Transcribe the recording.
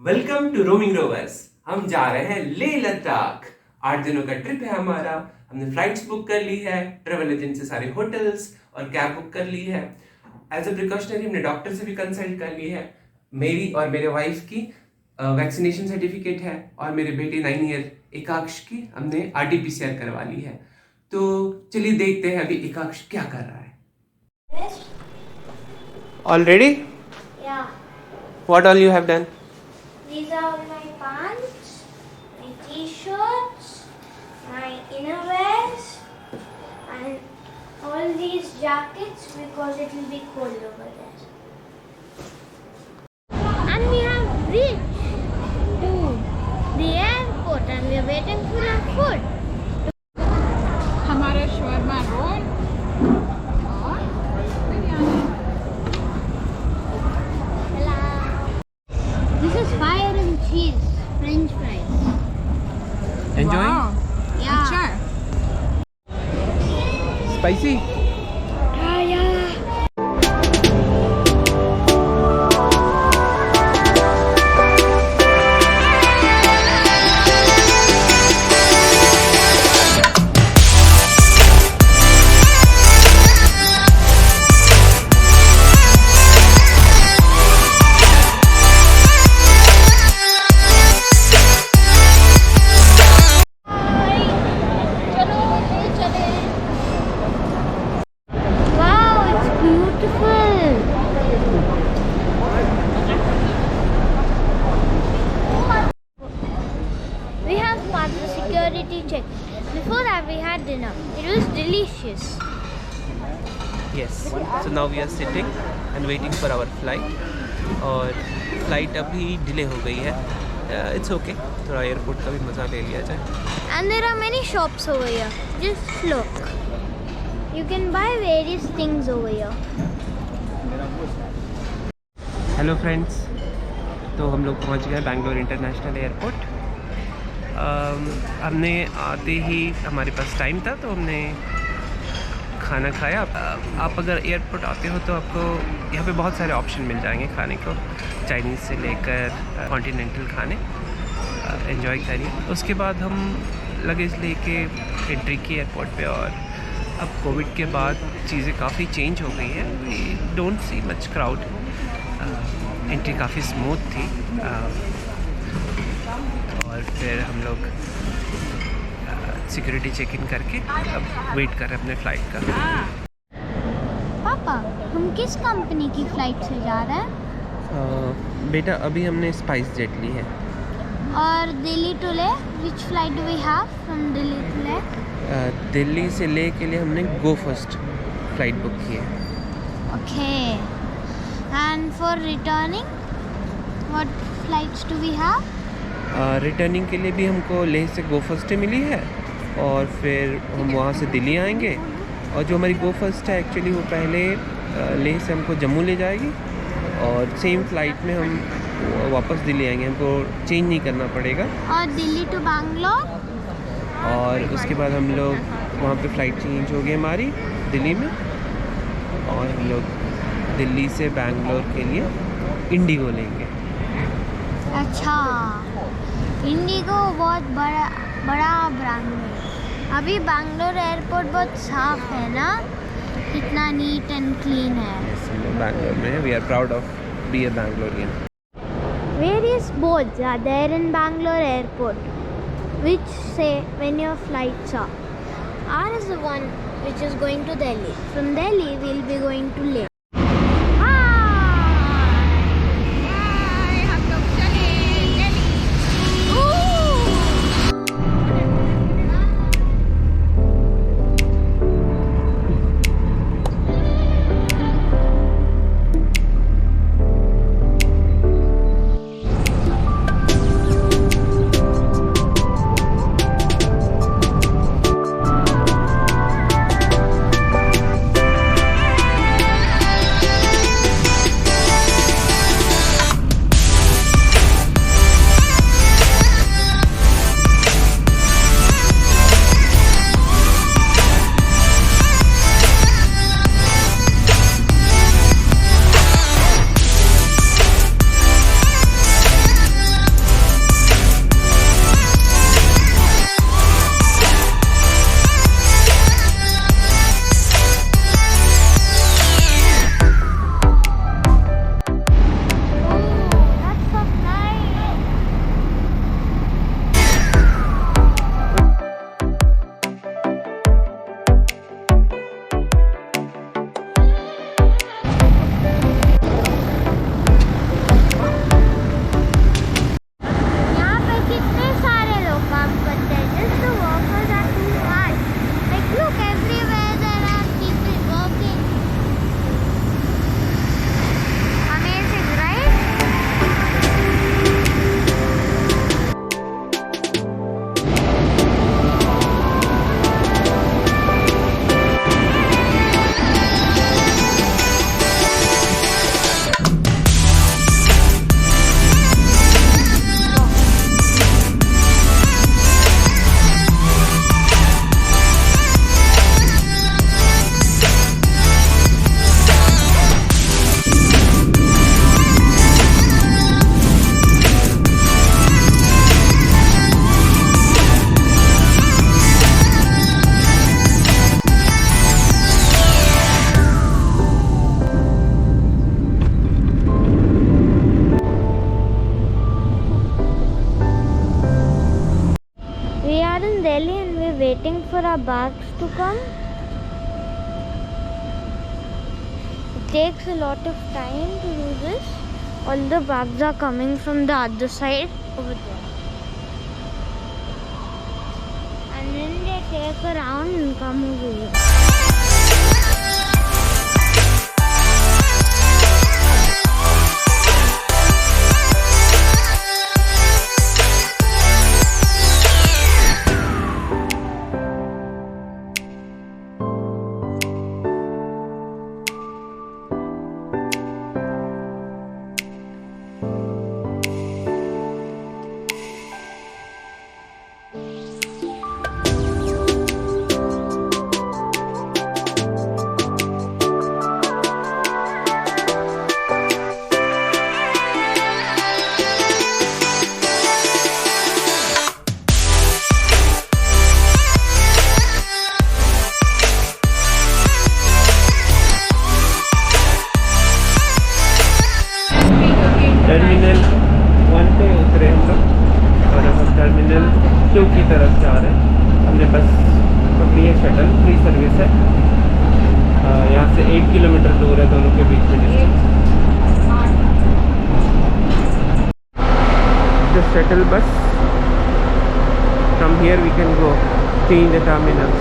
Welcome to roaming rovers. हम जा रहे हैं लेह लद्दाख। 8 दिनों का ट्रिप है हमारा। हमने फ्लाइट्स बुक कर ली है, ट्रेवल एजेंट से सारे होटल्स और कैब बुक कर ली है। एज अ प्रिकॉशनरी हमने डॉक्टर से भी कंसल्ट कर ली है। मेरी और मेरे वाइफ की वैक्सीनेशन सर्टिफिकेट है और मेरे बेटे 9 ईयर एकाक्ष की हमने RT-PCR करवा ली है। तो चलिए देखते हैं अभी एकाक्ष क्या कर रहा है। Already? Yeah. What all you have done? These are all my pants, my t-shirts, my innerwears, and all these jackets because it will be cold over there. And we have reached to the airport and we are waiting for our food. हमारा shawarma role और biryani. This is fire and cheese, French fries. Enjoy? Wow. Yeah. अच्छा है। Spicy? Wow, it's beautiful. We have passed the security check. Before that, we had dinner. It was delicious. Yes. So now we are sitting and waiting for our flight. और flight अभी delay हो गई है। It's okay, थोड़ा airport का भी मज़ा ले लिया जाए। And there are many shops over here. Just look. You can buy various things over here. Hello friends, तो हम लोग पहुंच गए बैंगलोर इंटरनेशनल एयरपोर्ट। हमने आते ही हमारे पास टाइम था तो हमने खाना खाया। आप अगर एयरपोर्ट आते हो तो आपको यहाँ पे बहुत सारे ऑप्शन मिल जाएंगे खाने को, चाइनीज़ से लेकर कॉन्टिनेंटल खाने। एंजॉय करिए। उसके बाद हम लगेज लेके एंट्री की एयरपोर्ट पे, और अब कोविड के बाद चीज़ें काफ़ी चेंज हो गई है। We don't see much crowd. Entry काफ़ी स्मूथ थी। और फिर हम लोग सिक्योरिटी चेक इन करके अब वेट कर रहे हैं अपने फ़्लाइट का। पापा, हम किस कंपनी की फ्लाइट से जा रहे हैं? बेटा अभी हमने स्पाइस जेट ली है। और दिल्ली टू ले, which flight do we have from Delhi to Leh? Delhi से ले के लिए हमने गो फर्स्ट फ्लाइट बुक की है। Okay. And for returning, what flights do we have? Returning के लिए भी हमको लेह से गो फर्स्ट मिली है, और फिर हम वहाँ से दिल्ली आएंगे। और जो हमारी गो फर्स्ट है एक्चुअली वो पहले लेह से हमको जम्मू ले जाएगी, और सेम फ्लाइट में हम वापस दिल्ली आएंगे। हमको चेंज नहीं करना पड़ेगा। और दिल्ली टू बैंगलोर? और उसके बाद हम लोग वहाँ पे फ़्लाइट चेंज हो गई हमारी दिल्ली में, और हम लोग दिल्ली से बैंगलोर के लिए इंडिगो लेंगे। अच्छा, इंडिगो बहुत बड़ा ब्रांड है। अभी बैंगलोर एयरपोर्ट बहुत साफ है ना, कितना नीट एंड क्लीन है। हम लोग बैंगलोर में हैं। We are proud of be a Bangalorean. Various boards are there in Bangalore airport which say when your flights are. Ours is the one which is going to Delhi. From Delhi we'll be going to Leh. हम लोग चले Delhi. are in Delhi and we're waiting for our bags to come. It takes a lot of time to do this. All the bags are coming from the other side over there. And then they take around and come over here. Terminal 1 पे उतरे हम लोग और अब हम terminal 2 की तरफ जा रहे हैं। हमने बस पकड़ी है, शटल फ्री सर्विस है। यहाँ से 1 किलोमीटर दूर है दोनों के बीच में distance. The shuttle bus, from here we can go change the terminals.